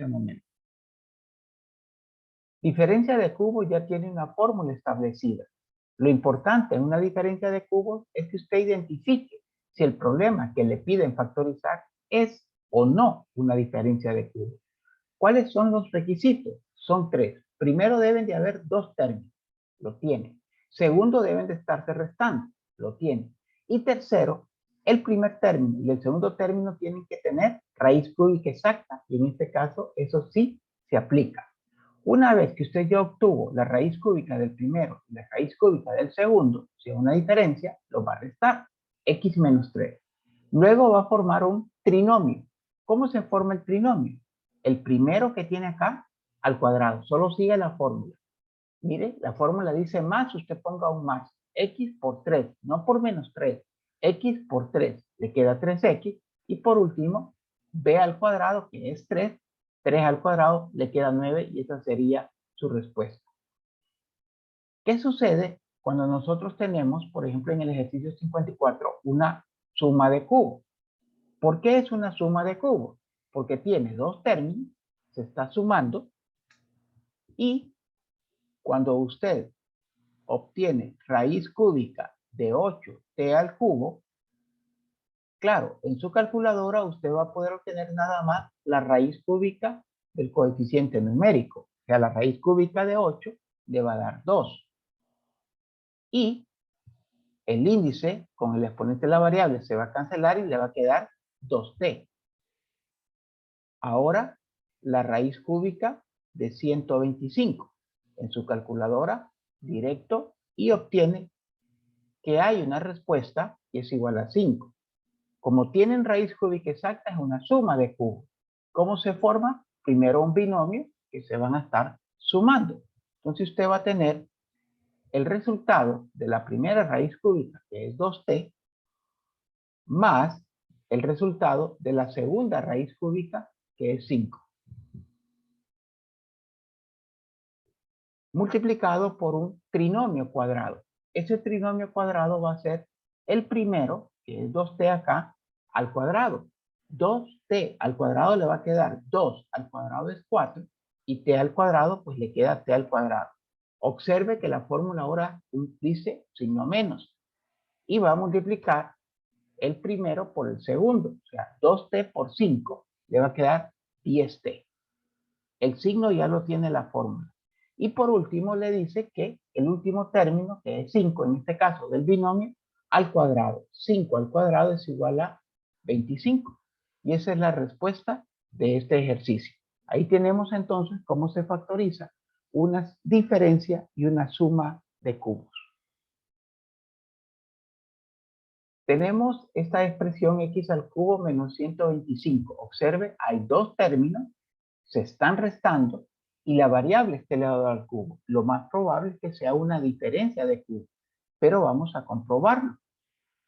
este momento. Diferencia de cubos ya tiene una fórmula establecida. Lo importante en una diferencia de cubos es que usted identifique si el problema que le piden factorizar es o no una diferencia de cubos. ¿Cuáles son los requisitos? Son tres. Primero, deben de haber dos términos. Lo tiene. Segundo, deben de estarse restando. Lo tiene. Y tercero, el primer término y el segundo término tienen que tener raíz cúbica exacta. Y en este caso, eso sí se aplica. Una vez que usted ya obtuvo la raíz cúbica del primero y la raíz cúbica del segundo, si hay una diferencia, lo va a restar. X menos 3. Luego va a formar un trinomio. ¿Cómo se forma el trinomio? El primero que tiene acá al cuadrado. Solo sigue la fórmula. Mire, la fórmula dice más, usted ponga un más. X por 3, no por menos 3. X por 3, le queda 3x. Y por último, b al cuadrado, que es 3. 3 al cuadrado, le queda 9 y esa sería su respuesta. ¿Qué sucede cuando nosotros tenemos, por ejemplo, en el ejercicio 54, una suma de cubos? ¿Por qué es una suma de cubos? Porque tiene dos términos, se está sumando y cuando usted obtiene raíz cúbica de 8t al cubo, claro, en su calculadora usted va a poder obtener nada más la raíz cúbica del coeficiente numérico. O sea, la raíz cúbica de 8 le va a dar 2. Y el índice con el exponente de la variable se va a cancelar y le va a quedar 2t. Ahora, la raíz cúbica de 125 en su calculadora directo y obtiene que hay una respuesta que es igual a 5. Como tienen raíz cúbica exacta, es una suma de cubos. ¿Cómo se forma? Primero un binomio que se van a estar sumando. Entonces usted va a tener el resultado de la primera raíz cúbica, que es 2t, más el resultado de la segunda raíz cúbica, que es 5. Multiplicado por un trinomio cuadrado. Ese trinomio cuadrado va a ser el primero, que es 2t acá, al cuadrado. 2t al cuadrado le va a quedar 2 al cuadrado es 4 y t al cuadrado pues le queda t al cuadrado. Observe que la fórmula ahora dice signo menos y va a multiplicar el primero por el segundo. O sea, 2t por 5 le va a quedar 10t. El signo ya lo tiene la fórmula. Y por último le dice que el último término, que es 5 en este caso del binomio, al cuadrado. 5 al cuadrado es igual a 25. Y esa es la respuesta de este ejercicio. Ahí tenemos entonces cómo se factoriza una diferencia y una suma de cubos. Tenemos esta expresión x al cubo menos 125. Observe, hay dos términos, se están restando y la variable está elevada al cubo. Lo más probable es que sea una diferencia de cubo, pero vamos a comprobarlo.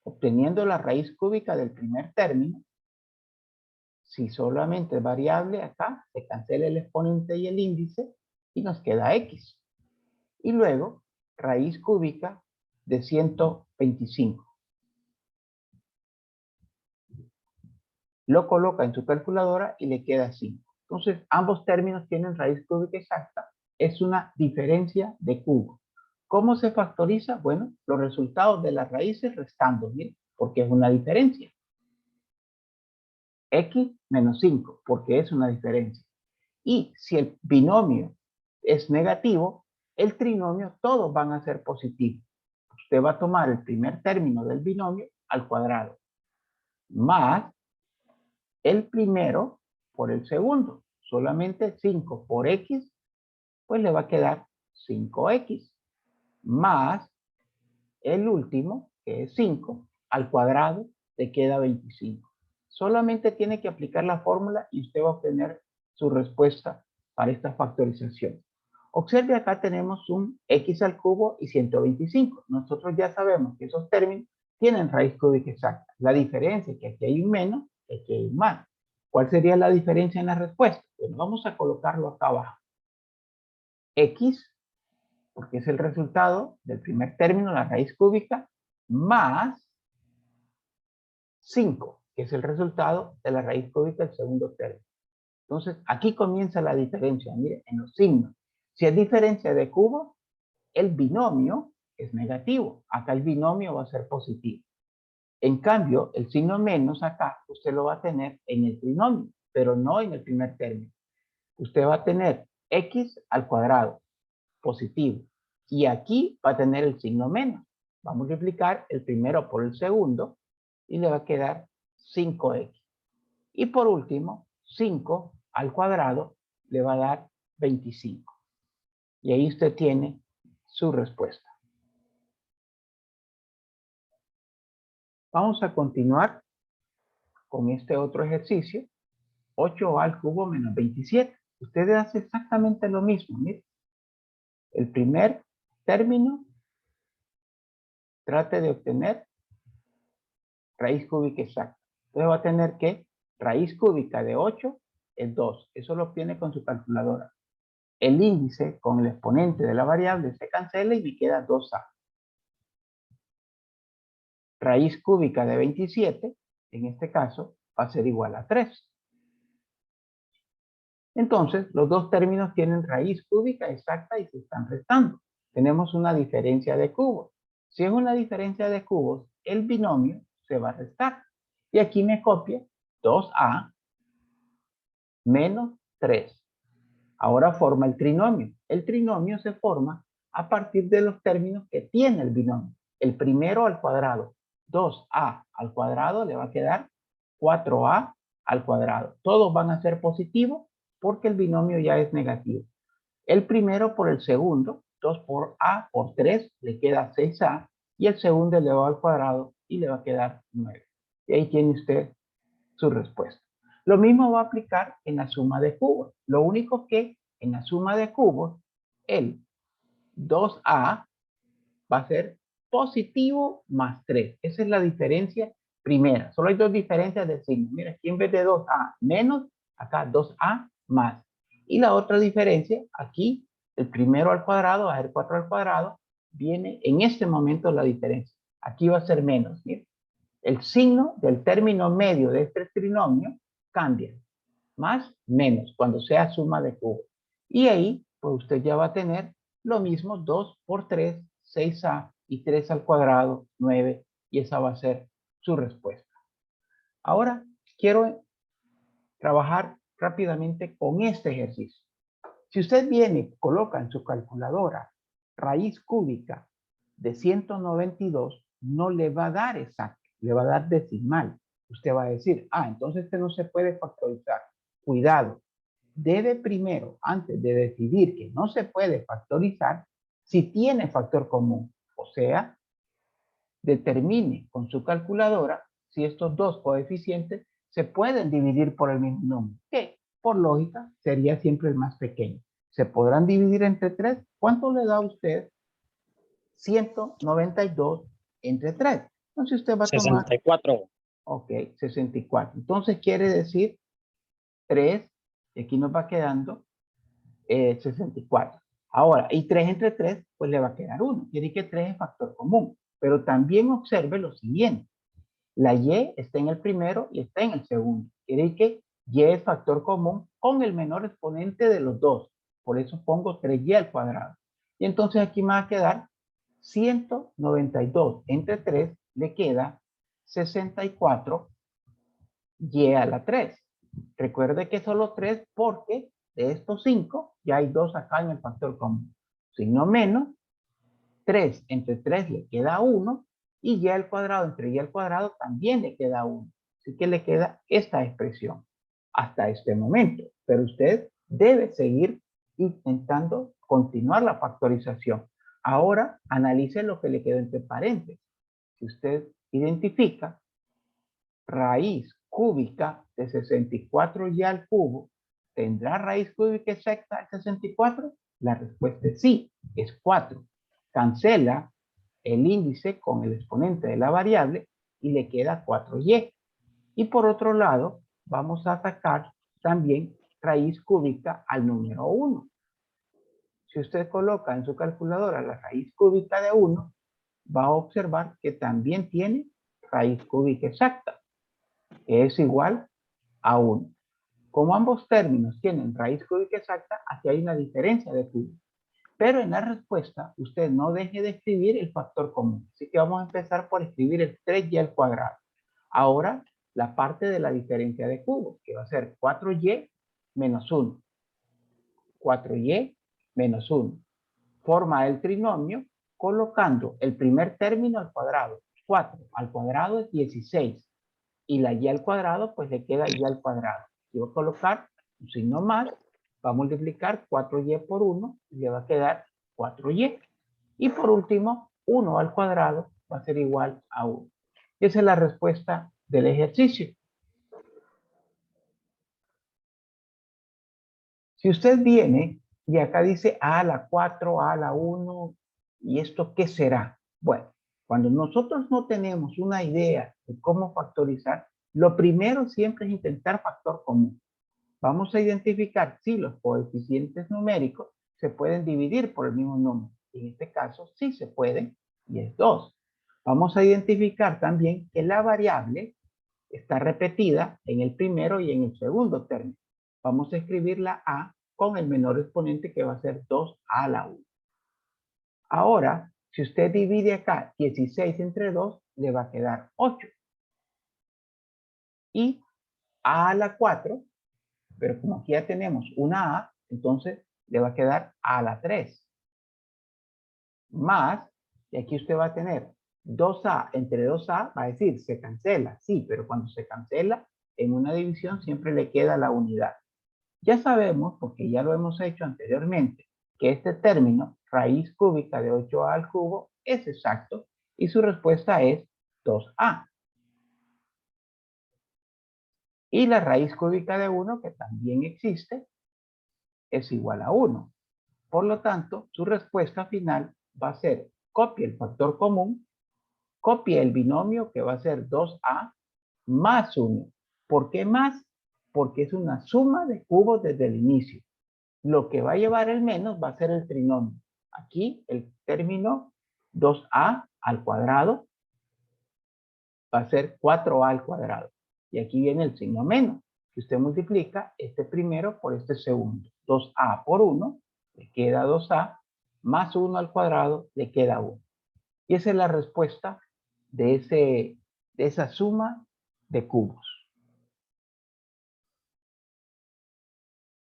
Obteniendo la raíz cúbica del primer término, si solamente es variable acá, se cancela el exponente y el índice y nos queda x. Y luego, raíz cúbica de 125. Lo coloca en su calculadora y le queda 5. Entonces, ambos términos tienen raíz cúbica exacta. Es una diferencia de cubo. ¿Cómo se factoriza? Bueno, los resultados de las raíces restando, ¿bien? Porque es una diferencia. X menos 5, porque es una diferencia. Y si el binomio es negativo, el trinomio, todos van a ser positivos. Usted va a tomar el primer término del binomio al cuadrado, más el primero por el segundo. Solamente 5 por x, pues le va a quedar 5x, más el último, que es 5, al cuadrado, le queda 25. Solamente tiene que aplicar la fórmula y usted va a obtener su respuesta para esta factorización. Observe, acá tenemos un x al cubo y 125. Nosotros ya sabemos que esos términos tienen raíz cúbica exacta. La diferencia es que aquí hay un menos y aquí hay un más. ¿Cuál sería la diferencia en la respuesta? Bueno, vamos a colocarlo acá abajo. X, porque es el resultado del primer término, la raíz cúbica, más 5, que es el resultado de la raíz cúbica del segundo término. Entonces, aquí comienza la diferencia, mire, en los signos. Si es diferencia de cubos, el binomio es negativo. Acá el binomio va a ser positivo. En cambio, el signo menos acá, usted lo va a tener en el trinomio, pero no en el primer término. Usted va a tener x al cuadrado, positivo. Y aquí va a tener el signo menos. Va a multiplicar el primero por el segundo y le va a quedar 5x. Y por último, 5 al cuadrado le va a dar 25. Y ahí usted tiene su respuesta. Vamos a continuar con este otro ejercicio. 8a al cubo menos 27. Ustedes hacen exactamente lo mismo. Miren. El primer término, trate de obtener raíz cúbica exacta. Entonces va a tener que raíz cúbica de 8 es 2. Eso lo obtiene con su calculadora. El índice con el exponente de la variable se cancela y me queda 2a. Raíz cúbica de 27, en este caso, va a ser igual a 3. Entonces, los dos términos tienen raíz cúbica exacta y se están restando. Tenemos una diferencia de cubos. Si es una diferencia de cubos, el binomio se va a restar. Y aquí me copia 2a menos 3. Ahora forma el trinomio. El trinomio se forma a partir de los términos que tiene el binomio. El primero al cuadrado. 2a al cuadrado le va a quedar 4a al cuadrado. Todos van a ser positivos porque el binomio ya es negativo. El primero por el segundo, 2 por a por 3, le queda 6a, y el segundo elevado al cuadrado y le va a quedar 9. Y ahí tiene usted su respuesta. Lo mismo va a aplicar en la suma de cubos. Lo único que en la suma de cubos, el 2a va a ser positivo más 3. Esa es la diferencia primera. Solo hay dos diferencias de signo. Mira, aquí en vez de 2a menos, acá 2a más. Y la otra diferencia, aquí, el primero al cuadrado va a ser 4 al cuadrado, viene en este momento la diferencia. Aquí va a ser menos. Mira. El signo del término medio de este trinomio cambia. Más, menos, cuando sea suma de cubos. Y ahí, pues usted ya va a tener lo mismo, 2 por 3, 6a, y 3 al cuadrado, 9, y esa va a ser su respuesta. Ahora, quiero trabajar rápidamente con este ejercicio. Si usted viene y coloca en su calculadora raíz cúbica de 192, no le va a dar exacto, le va a dar decimal. Usted va a decir, entonces este no se puede factorizar. Cuidado, debe primero, antes de decidir que no se puede factorizar, si tiene factor común. O sea, determine con su calculadora si estos dos coeficientes se pueden dividir por el mismo número, que por lógica sería siempre el más pequeño. ¿Se podrán dividir entre 3? ¿Cuánto le da a usted 192 entre 3? Entonces usted va a tomar 64. Ok, 64. Entonces quiere decir 3, y aquí nos va quedando 64. Ahora, y 3 entre 3, pues le va a quedar 1. Quiere decir que 3 es factor común. Pero también observe lo siguiente. La y está en el primero y está en el segundo. Quiere decir que y es factor común con el menor exponente de los dos. Por eso pongo 3y al cuadrado. Y entonces aquí me va a quedar 192 entre 3 le queda 64 y a la 3. Recuerde que solo 3 porque de estos 5 ya hay 2 acá en el factor común. Signo menos, 3 entre 3 le queda 1 y y al cuadrado entre y al cuadrado también le queda 1. Así que le queda esta expresión hasta este momento. Pero usted debe seguir intentando continuar la factorización. Ahora analice lo que le quedó entre paréntesis. Si usted identifica raíz cúbica de 64 y al cubo, ¿tendrá raíz cúbica exacta de 64? La respuesta es sí, es 4. Cancela el índice con el exponente de la variable y le queda 4y. Y por otro lado, vamos a sacar también raíz cúbica al número 1. Si usted coloca en su calculadora la raíz cúbica de 1, va a observar que también tiene raíz cúbica exacta, que es igual a 1. Como ambos términos tienen raíz cúbica exacta, aquí hay una diferencia de cubos. Pero en la respuesta, usted no deje de escribir el factor común. Así que vamos a empezar por escribir el 3y al cuadrado. Ahora, la parte de la diferencia de cubos, que va a ser 4y menos 1. 4y menos 1. Forma el trinomio colocando el primer término al cuadrado. 4 al cuadrado es 16. Y la y al cuadrado, pues le queda y al cuadrado. Y voy a colocar un signo más. Va a multiplicar 4y por 1 y le va a quedar 4y. Y por último, 1 al cuadrado va a ser igual a 1. Esa es la respuesta del ejercicio. Si usted viene y acá dice a la 4, a la 1, ¿y esto qué será? Bueno, cuando nosotros no tenemos una idea de cómo factorizar, lo primero siempre es intentar factor común. Vamos a identificar si los coeficientes numéricos se pueden dividir por el mismo número. En este caso sí se pueden y es 2. Vamos a identificar también que la variable está repetida en el primero y en el segundo término. Vamos a escribir la a con el menor exponente que va a ser 2 a la 1. Ahora, si usted divide acá 16 entre 2, le va a quedar 8. Y a la 4, pero como aquí ya tenemos una a, entonces le va a quedar a la 3. Más, y aquí usted va a tener 2a entre 2a, va a decir, se cancela, sí, pero cuando se cancela, en una división siempre le queda la unidad. Ya sabemos, porque ya lo hemos hecho anteriormente, que este término, raíz cúbica de 8a al cubo, es exacto y su respuesta es 2a. Y la raíz cúbica de 1, que también existe, es igual a 1. Por lo tanto, su respuesta final va a ser copie el factor común, copie el binomio que va a ser 2a más 1. ¿Por qué más? Porque es una suma de cubos desde el inicio. Lo que va a llevar el menos va a ser el trinomio. Aquí el término 2a al cuadrado va a ser 4a al cuadrado. Y aquí viene el signo menos. Si usted multiplica este primero por este segundo. 2a por 1 le queda 2a, más 1 al cuadrado le queda 1. Y esa es la respuesta de esa suma de cubos.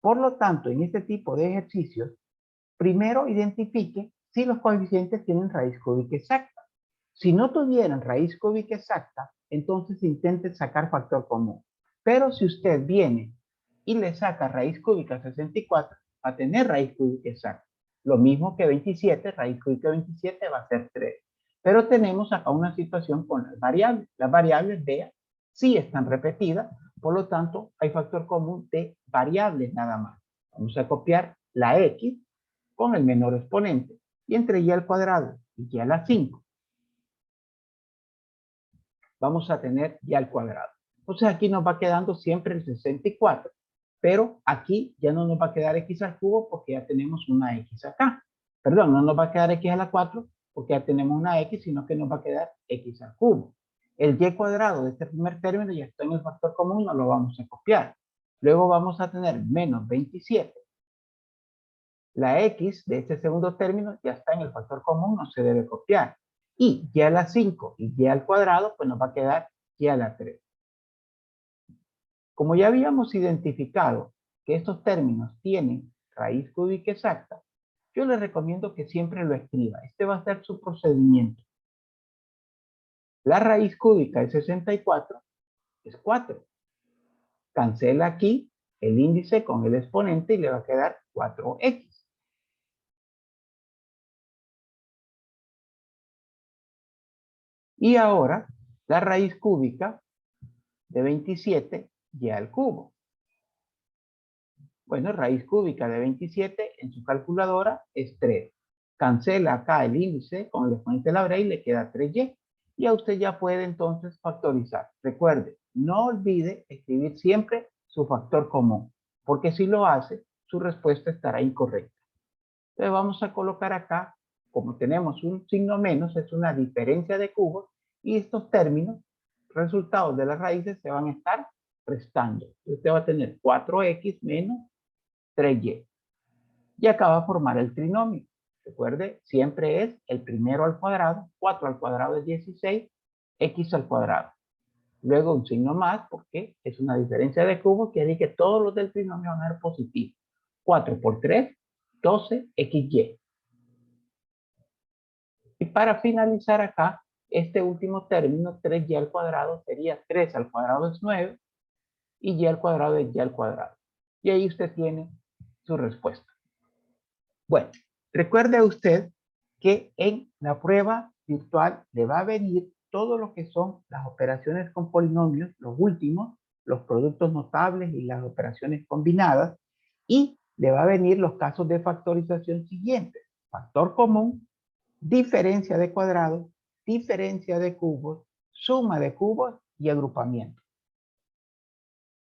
Por lo tanto, en este tipo de ejercicios, primero identifique si los coeficientes tienen raíz cúbica exacta. Si no tuvieran raíz cúbica exacta, entonces intente sacar factor común. Pero si usted viene y le saca raíz cúbica 64, va a tener raíz cúbica exacta. Lo mismo que 27, raíz cúbica 27 va a ser 3. Pero tenemos acá una situación con las variables. Las variables, vean, sí están repetidas, por lo tanto, hay factor común de variables nada más. Vamos a copiar la x con el menor exponente y entre y al cuadrado y y a la 5 vamos a tener y al cuadrado. Entonces aquí nos va quedando siempre el 64, pero aquí ya no nos va a quedar x al cubo porque ya tenemos una x acá. Perdón, no nos va a quedar x a la 4 porque ya tenemos una x, sino que nos va a quedar x al cubo. El y cuadrado de este primer término ya está en el factor común, no lo vamos a copiar. Luego vamos a tener menos 27. La x de este segundo término ya está en el factor común, no se debe copiar. Y y a la 5 y y al cuadrado, pues nos va a quedar y a la 3. Como ya habíamos identificado que estos términos tienen raíz cúbica exacta, yo les recomiendo que siempre lo escriba. Este va a ser su procedimiento. La raíz cúbica de 64 es 4. Cancela aquí el índice con el exponente y le va a quedar 4x. Y ahora la raíz cúbica de 27 y al cubo. Bueno, raíz cúbica de 27 en su calculadora es 3. Cancela acá el índice con el exponente de la brea y le queda 3y. Y a usted ya puede entonces factorizar. Recuerde, no olvide escribir siempre su factor común, porque si lo hace, su respuesta estará incorrecta. Entonces vamos a colocar acá, como tenemos un signo menos, es una diferencia de cubos, y estos términos, resultados de las raíces, se van a estar restando. Usted va a tener 4x menos 3y. Y acá va a formar el trinomio. Recuerde, siempre es el primero al cuadrado. 4 al cuadrado es 16, x al cuadrado. Luego un signo más porque es una diferencia de cubos, quiere decir que todos los del trinomio van a ser positivos. 4 por 3, 12, xy. Y para finalizar acá, este último término, 3y al cuadrado, sería 3 al cuadrado es 9 y y al cuadrado es y al cuadrado. Y ahí usted tiene su respuesta. Bueno, recuerde usted que en la prueba virtual le va a venir todo lo que son las operaciones con polinomios, los últimos, los productos notables y las operaciones combinadas, y le va a venir los casos de factorización siguientes: factor común, diferencia de cuadrados, diferencia de cubos, suma de cubos y agrupamiento.